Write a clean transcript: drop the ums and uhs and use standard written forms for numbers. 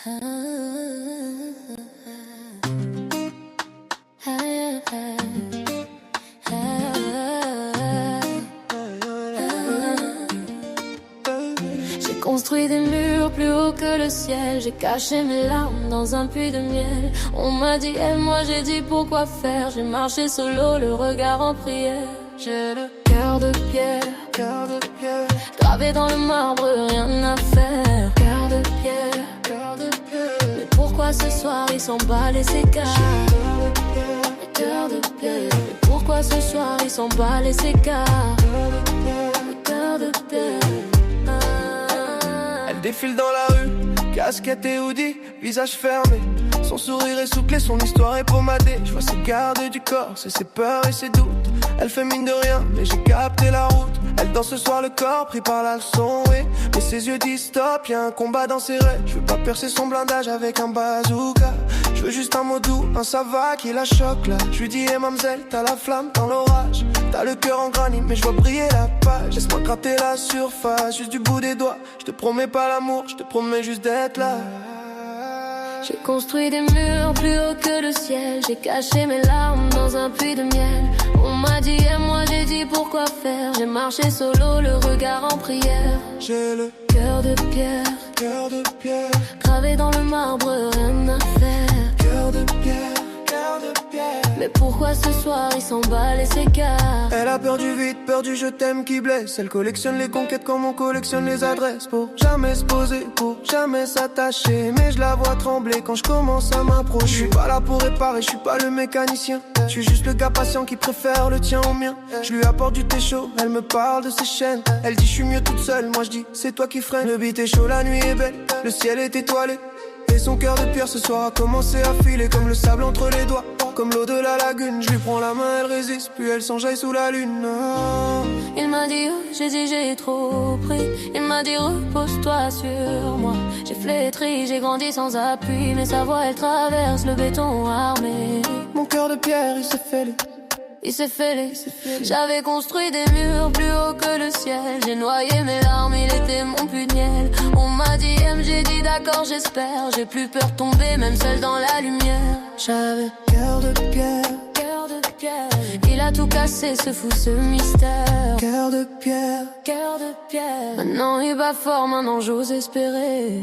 J'ai construit des murs plus hauts que le ciel. J'ai caché mes larmes dans un puits de miel. On m'a dit aime, moi j'ai dit pourquoi faire. J'ai marché solo, le regard en prière. J'ai le cœur de pierre, gravé dans le marbre, rien à faire. Cœur de pierre, mais pourquoi ce soir il s'emballe et s'écarte? Cœur de pierre, mais pourquoi ce soir il s'emballe et s'écarte? Cœur de pierre. Elle défile dans la rue, casquette et hoodie, visage fermé. Son sourire est souclé, son histoire est pommadée. Je vois ses gardes du corps, c'est ses peurs et ses doutes. Elle fait mine de rien, mais j'ai capté la route. Elle danse ce soir le corps, pris par la leçon, oui. Mais ses yeux disent stop, y'a un combat dans ses rêves. Je veux pas percer son blindage avec un bazooka. Je veux juste un mot doux, un ça va qui la choque là. Je lui dis hey mamzelle, t'as la flamme dans l'orage. T'as le cœur en granit, mais je vois briller la page. Laisse-moi gratter la surface, juste du bout des doigts. Je te promets pas l'amour, je te promets juste d'être là. J'ai construit des murs plus hauts que le ciel. J'ai caché mes larmes dans un puits de miel. On m'a dit aime, moi j'ai dit pourquoi faire. J'ai marché solo, le regard en prière. J'ai le cœur de pierre, gravé dans le marbre, rien à faire. Cœur de pierre. Mais pourquoi ce soir il s'emballe et s'écarte? Elle a peur du vide, peur du je t'aime qui blesse. Elle collectionne les conquêtes comme on collectionne les adresses. Pour jamais se poser, pour jamais s'attacher. Mais je la vois trembler quand je commence à m'approcher. Je suis pas là pour réparer, je suis pas le mécanicien. Je suis juste le gars patient qui préfère le tien au mien. Je lui apporte du thé chaud, elle me parle de ses chaînes. Elle dit je suis mieux toute seule, moi je dis c'est toi qui freine. Le beat est chaud, la nuit est belle, le ciel est étoilé. Et son cœur de pierre ce soir a commencé à filer comme le sable entre les doigts. Comme l'eau de la lagune, je lui prends la main, elle résiste, puis elle s'enjaille sous la lune. Oh. Il m'a dit, oh, j'ai dit j'ai trop pris. Il m'a dit repose-toi sur moi. J'ai flétri, j'ai grandi sans appui. Mais sa voix elle traverse le béton armé. Mon cœur de pierre il s'est fêlé. Il s'est fêlé. J'avais construit des murs plus hauts que le ciel. J'ai noyé mes larmes, il était mon puits de miel. On m'a dit aime, j'ai dit d'accord j'espère. J'ai plus peur de tomber même seule dans la lumière. J'avais cœur de pierre, il a tout cassé ce fou, ce mystère. Cœur de pierre. Maintenant il bat fort, maintenant j'ose espérer.